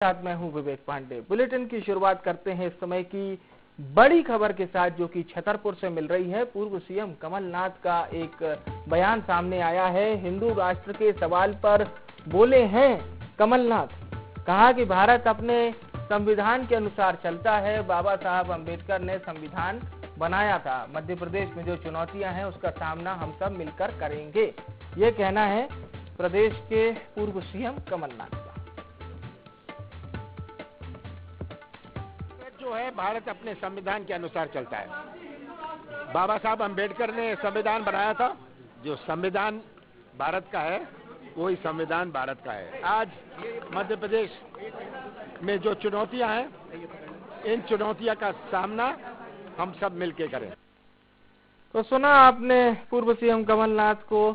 साथ मैं हूं विवेक पांडे। बुलेटिन की शुरुआत करते हैं इस समय की बड़ी खबर के साथ, जो कि छतरपुर से मिल रही है। पूर्व सीएम कमलनाथ का एक बयान सामने आया है। हिंदू राष्ट्र के सवाल पर बोले हैं कमलनाथ। कहा कि भारत अपने संविधान के अनुसार चलता है। बाबा साहब अंबेडकर ने संविधान बनाया था। मध्य प्रदेश में जो चुनौतियां हैं उसका सामना हम सब मिलकर करेंगे, ये कहना है प्रदेश के पूर्व सीएम कमलनाथ का। जो है भारत अपने संविधान के अनुसार चलता है। बाबा साहब अंबेडकर ने संविधान बनाया था। जो संविधान भारत का है वही संविधान भारत का है। आज मध्य प्रदेश में जो चुनौतियां हैं, इन चुनौतियों का सामना हम सब मिलकर करें। तो सुना आपने पूर्व सीएम कमलनाथ को,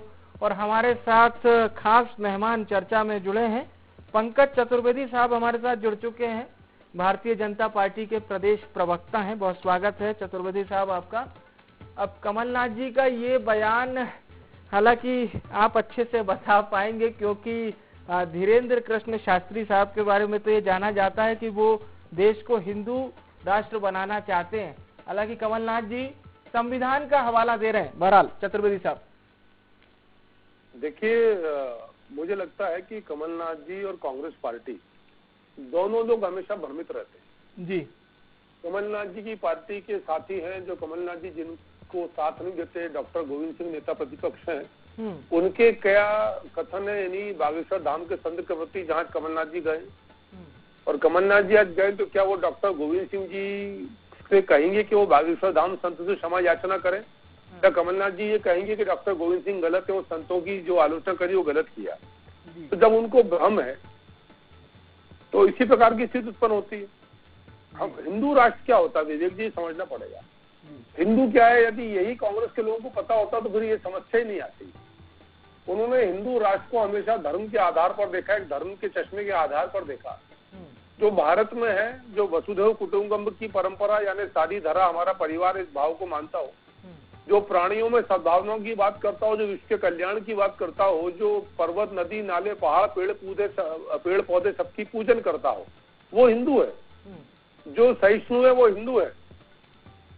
और हमारे साथ खास मेहमान चर्चा में जुड़े हैं। पंकज चतुर्वेदी साहब हमारे साथ जुड़ चुके हैं, भारतीय जनता पार्टी के प्रदेश प्रवक्ता हैं। बहुत स्वागत है चतुर्वेदी साहब आपका। अब कमलनाथ जी का ये बयान, हालांकि आप अच्छे से बता पाएंगे क्योंकि धीरेन्द्र कृष्ण शास्त्री साहब के बारे में तो ये जाना जाता है कि वो देश को हिंदू राष्ट्र बनाना चाहते हैं। हालांकि कमलनाथ जी संविधान का हवाला दे रहे हैं। बहरहाल चतुर्वेदी साहब, देखिए, मुझे लगता है कि कमलनाथ जी और कांग्रेस पार्टी दोनों लोग हमेशा भ्रमित रहते हैं जी। कमलनाथ जी की पार्टी के साथी हैं, जो कमलनाथ जी जिनको साथ नहीं देते, डॉक्टर गोविंद सिंह नेता प्रतिपक्ष हैं, उनके क्या कथन है, यानी बागेश्वर धाम के संत के प्रति जहाँ कमलनाथ जी गए और कमलनाथ जी आज गए, तो क्या वो डॉक्टर गोविंद सिंह जी से कहेंगे कि वो बागेश्वर धाम संत से क्षमा याचना करें, या कमलनाथ जी ये कहेंगे कि डॉक्टर गोविंद सिंह गलत है, वो संतों की जो आलोचना करी वो गलत किया? तो जब उनको भ्रम है तो इसी प्रकार की स्थिति उत्पन्न होती है। अब हिंदू राष्ट्र क्या होता है विवेक जी, समझना पड़ेगा। हिंदू क्या है, यदि यही कांग्रेस के लोगों को पता होता तो फिर ये समस्या ही नहीं आती। उन्होंने हिंदू राष्ट्र को हमेशा धर्म के आधार पर देखा, एक धर्म के चश्मे के आधार पर देखा। जो भारत में है, जो वसुधैव कुटुंबकम की परंपरा, यानी शादी धरा हमारा परिवार, इस भाव को मानता हो, जो प्राणियों में सद्भावनाओं की बात करता हो, जो विश्व के कल्याण की बात करता हो, जो पर्वत नदी नाले पहाड़ पेड़ पौधे सबकी पूजन करता हो, वो हिंदू है। जो सहिष्णु है वो हिंदू है।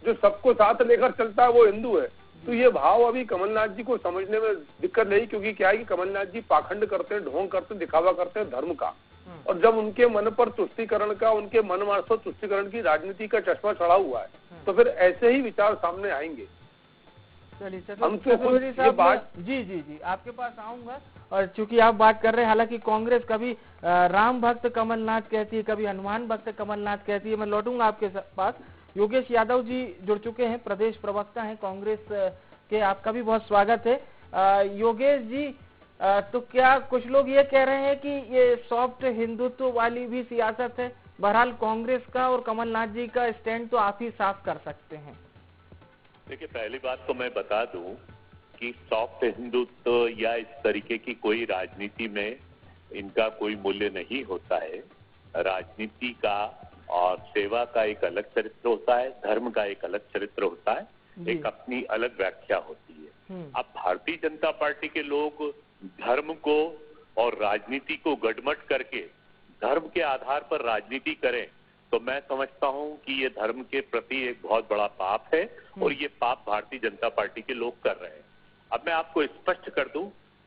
जो सबको साथ लेकर चलता है वो हिंदू है। तो ये भाव अभी कमलनाथ जी को समझने में दिक्कत नहीं, क्योंकि क्या है कि कमलनाथ जी पाखंड करते हैं, ढोंग करते हैं, दिखावा करते हैं धर्म का। और जब उनके मन पर तुष्टीकरण का, उनके मन मानस तुष्टीकरण की राजनीति का चश्मा चढ़ा हुआ है, तो फिर ऐसे ही विचार सामने आएंगे। चलिए चतुर्वेदी साहब, जी आपके पास आऊंगा। और चूंकि आप बात कर रहे हैं, हालांकि कांग्रेस कभी राम भक्त कमलनाथ कहती है, कभी हनुमान भक्त कमलनाथ कहती है। मैं लौटूंगा आपके पास। योगेश यादव जी जुड़ चुके हैं, प्रदेश प्रवक्ता हैं कांग्रेस के, आपका भी बहुत स्वागत है। योगेश जी, तो क्या कुछ लोग ये कह रहे हैं कि ये सॉफ्ट हिंदुत्व वाली भी सियासत है? बहरहाल कांग्रेस का और कमलनाथ जी का स्टैंड तो आप ही साफ कर सकते हैं। देखिए, पहली बात तो मैं बता दूं कि सॉफ्ट हिंदुत्व या इस तरीके की कोई राजनीति में इनका कोई मूल्य नहीं होता है। राजनीति का और सेवा का एक अलग चरित्र होता है, धर्म का एक अलग चरित्र होता है, एक अपनी अलग व्याख्या होती है। अब भारतीय जनता पार्टी के लोग धर्म को और राजनीति को गडमट करके धर्म के आधार पर राजनीति करें, तो मैं समझता हूं कि ये धर्म के प्रति एक बहुत बड़ा पाप है, और ये पाप भारतीय जनता पार्टी के लोग कर रहे हैं। अब मैं आपको स्पष्ट कर दूं